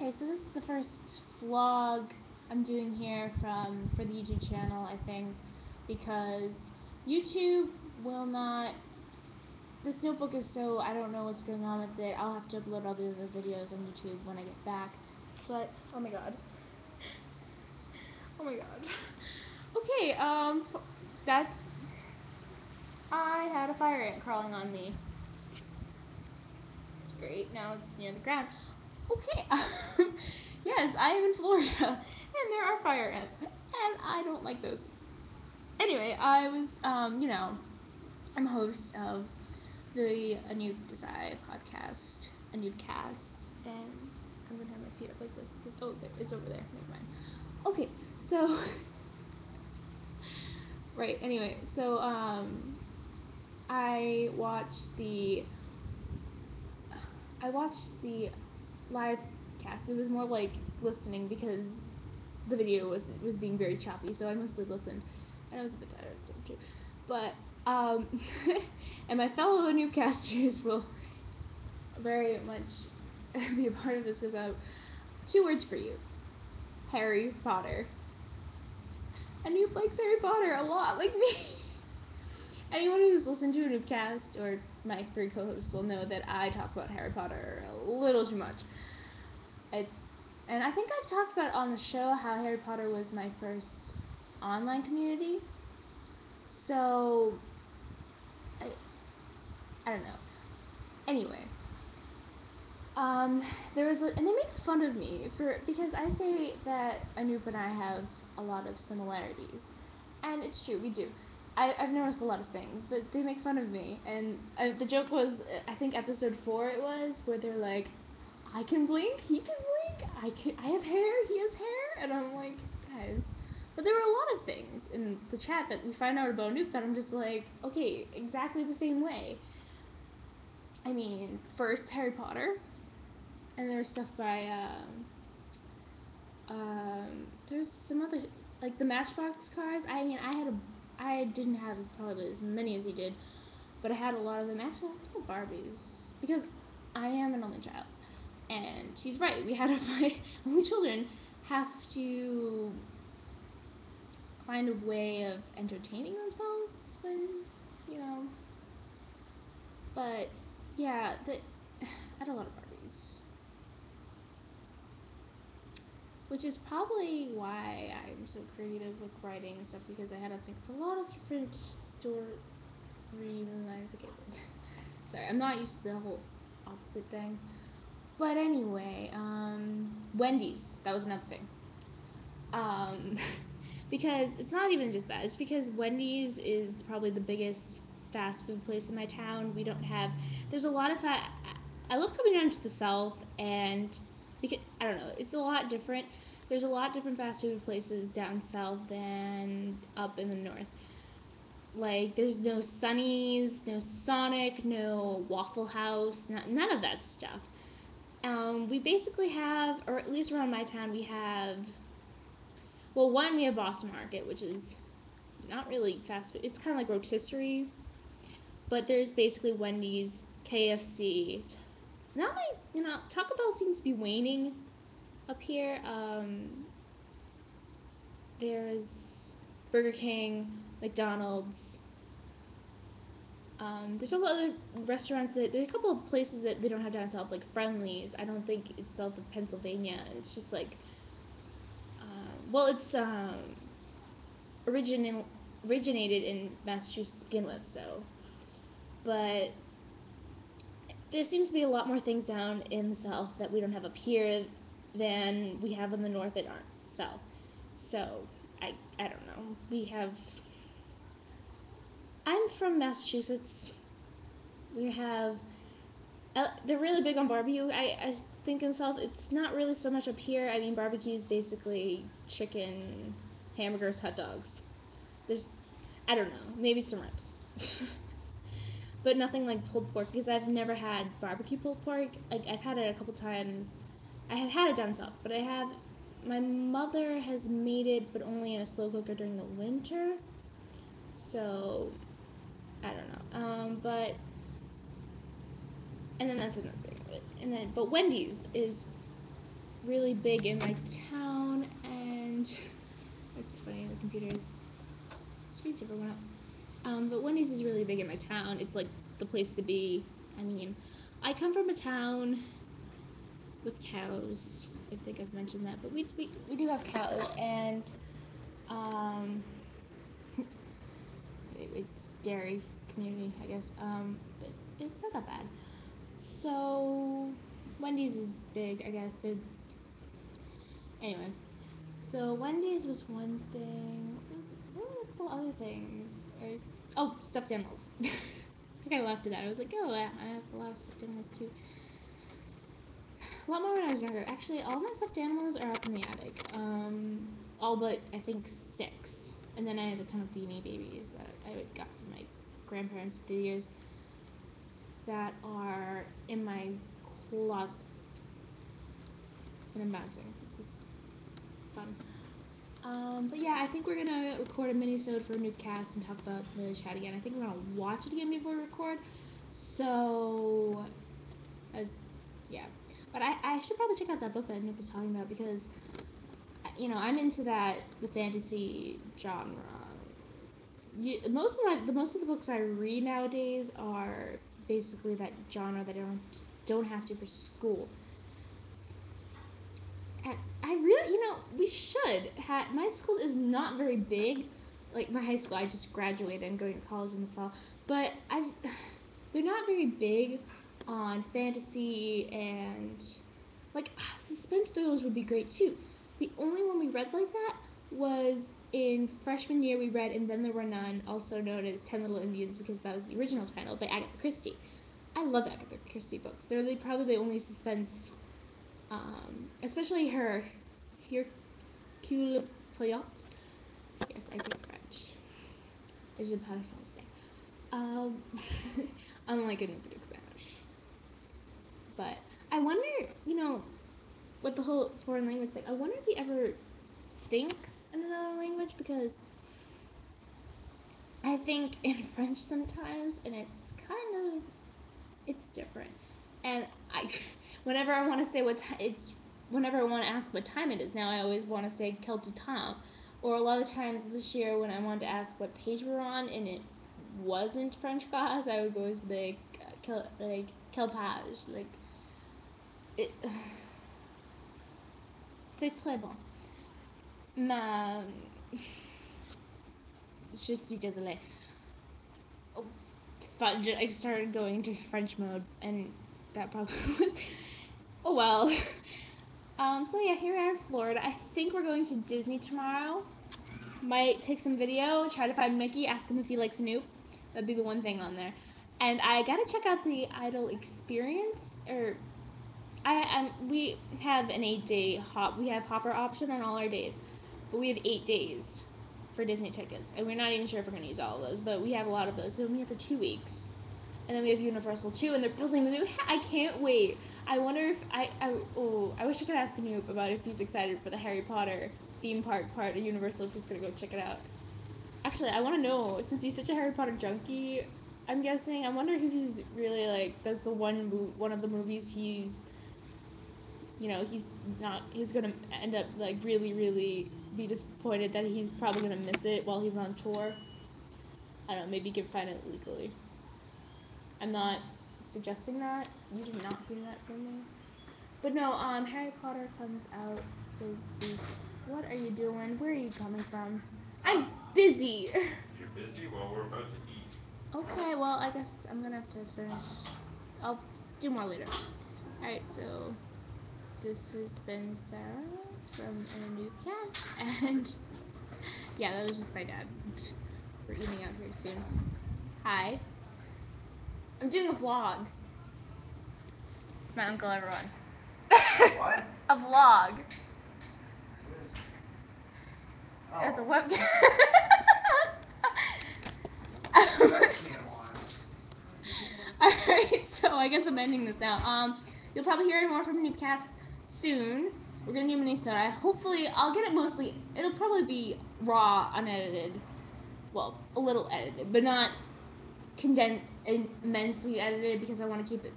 Okay, so this is the first vlog I'm doing here for the YouTube channel, I think, because YouTube will not. This notebook is so, I don't know what's going on with it. I'll have to upload all the other videos on YouTube when I get back. But, oh my god. Oh my god. Okay, that, I had a fire ant crawling on me. It's great, now it's near the ground. Okay, yes, I am in Florida, and there are fire ants, and I don't like those. Anyway, I was, I'm host of the SarahxAnoopcast's podcast, and I'm gonna have my feet up like this because, oh, there, it's over there, never mind. Okay, so, right, anyway, so, I watched the live cast. It was more like listening because the video was being very choppy, so I mostly listened, and I was a bit tired too. But and my fellow Anoopcasters will very much be a part of this because I have 2 words for you: Harry Potter. Anoop likes Harry Potter a lot, like me. Anyone who's listened to Anoopcast or my 3 co-hosts will know that I talk about Harry Potter a little too much. And I think I've talked about on the show how Harry Potter was my first online community. So, I don't know. Anyway, there was and they made fun of me because I say that Anoop and I have a lot of similarities, and it's true, we do. I've noticed a lot of things, but they make fun of me, and the joke was, I think episode 4 it was, where they're like, I can blink, he can blink, I have hair, he has hair, and I'm like, guys. But there were a lot of things in the chat that we find out about Anoop that I'm just like, okay, exactly the same way. I mean, first Harry Potter, and there's stuff by, there's some other, like the Matchbox cars. I mean, I didn't have probably as many as he did, but I had a lot of them. Actually, I think Barbies, because I am an only child, and she's right. We had to find only children have to find a way of entertaining themselves when, you know. But yeah, I had a lot of Barbies, which is probably why I'm so creative with writing and stuff, because I had to think of a lot of different storylines. Okay, sorry, I'm not used to the whole opposite thing. But anyway, Wendy's, that was another thing. Because it's not even just that, it's because Wendy's is probably the biggest fast food place in my town. We don't have, there's a lot of that. I love coming down to the south, and because, I don't know, it's a lot different. There's a lot different fast food places down south than up in the north. Like, there's no Sunny's, no Sonic, no Waffle House, none of that stuff. We basically have, or at least around my town, we have, well, one, we have Boston Market, which is not really fast food. It's kind of like rotisserie, but there's basically Wendy's, KFC. Not my, Taco Bell seems to be waning up here. There's Burger King, McDonald's. There's a lot of other restaurants there's a couple of places that they don't have down south, like Friendly's. I don't think it's south of Pennsylvania. It's just like, well, it's originated in Massachusetts to begin with, so. But there seems to be a lot more things down in the south that we don't have up here than we have in the north that aren't south. So, I don't know. I'm from Massachusetts. We have, they're really big on barbecue. I think in the south, it's not really so much up here. I mean, barbecue is basically chicken, hamburgers, hot dogs. There's, I don't know, maybe some ribs. But nothing like pulled pork, because I've never had barbecue pulled pork. Like, I've had it a couple times. I have had it down south, but my mother has made it, but only in a slow cooker during the winter. So, I don't know. And then that's another thing. But Wendy's is really big in my town, and it's funny, the computer's screensaver went up. But Wendy's is really big in my town. It's like the place to be. I mean, I come from a town with cows. I think I've mentioned that, but we do have cows, and it's dairy community, I guess. But it's not that bad. So Wendy's is big, I guess. Anyway, so Wendy's was one thing. What were a couple other things? Oh, stuffed animals. I think I laughed at that. I was like, oh, I have a lot of stuffed animals too. A lot more when I was younger. Actually, all my stuffed animals are up in the attic. All but, I think, 6. And then I have a ton of Beanie Babies that I got from my grandparents through the years that are in my closet. And I'm bouncing. This is fun. But yeah, I think we're going to record a mini-sode for Anoopcast and talk about the chat again. I think we're going to watch it again before we record. So, yeah. But I should probably check out that book that Anoop was talking about because, you know, I'm into the fantasy genre. Most of the books I read nowadays are basically that genre that I don't have to for school. And I really, you know, we should have. My school is not very big. Like my high school, I just graduated and going to college in the fall. But they're not very big on fantasy and like suspense thrillers would be great too. The only one we read like that was in freshman year. We read And Then There Were None, also known as 10 Little Indians because that was the original title, by Agatha Christie. I love Agatha Christie books. They're probably the only suspense, especially her Hercule Poirot. Yes, I think French. Je parle français. Unlike a Noob Spanish. But I wonder, you know, with the whole foreign language thing, I wonder if he ever thinks in another language, because I think in French sometimes, and it's it's different. And whenever I want to say whenever I want to ask what time it is now, I always want to say quel temps. Or a lot of times this year when I wanted to ask what page we're on and it wasn't French class, I would always be like quelle page, like it. C'est très bon. Mais je suis désolée. Oh, I started going into French mode, and that probably was. Oh well. So yeah, here we are in Florida. I think we're going to Disney tomorrow. Might take some video, try to find Mickey, ask him if he likes Anoop. That'd be the one thing on there. And I gotta check out the Idol Experience, or we have an 8-day we have hopper option on all our days, but we have 8 days for Disney tickets, and we're not even sure if we're gonna use all of those, but we have a lot of those, so I'm here for 2 weeks. And then we have Universal too, and they're building the new. I can't wait. I wonder if I wish I could ask Anoop about if he's excited for the Harry Potter theme park part of Universal, if he's gonna go check it out. Actually, I want to know, since he's such a Harry Potter junkie. I'm guessing. I wonder if he's really like. That's the one of the movies he's. You know, he's gonna end up like really be disappointed that he's probably gonna miss it while he's on tour. I don't know. Maybe he can find it legally. I'm not suggesting that. You did not hear that from me. But no, Harry Potter comes out this week. What are you doing? Where are you coming from? I'm busy. You're busy? Well, we're about to eat. Okay, well, I guess I'm gonna have to finish. I'll do more later. Alright, so this has been Sarah from Anoopcast's, and yeah, that was just my dad. We're eating out here soon. Hi. I'm doing a vlog. It's my uncle, everyone. What? A vlog. Oh. It's a webcam. Alright, so I guess I'm ending this now. You'll probably hear more from Anoopcast soon. We're gonna do a mini-sode. Hopefully, I'll get it mostly. It'll probably be raw, unedited. Well, a little edited, but not condensed, immensely edited, because I want to keep it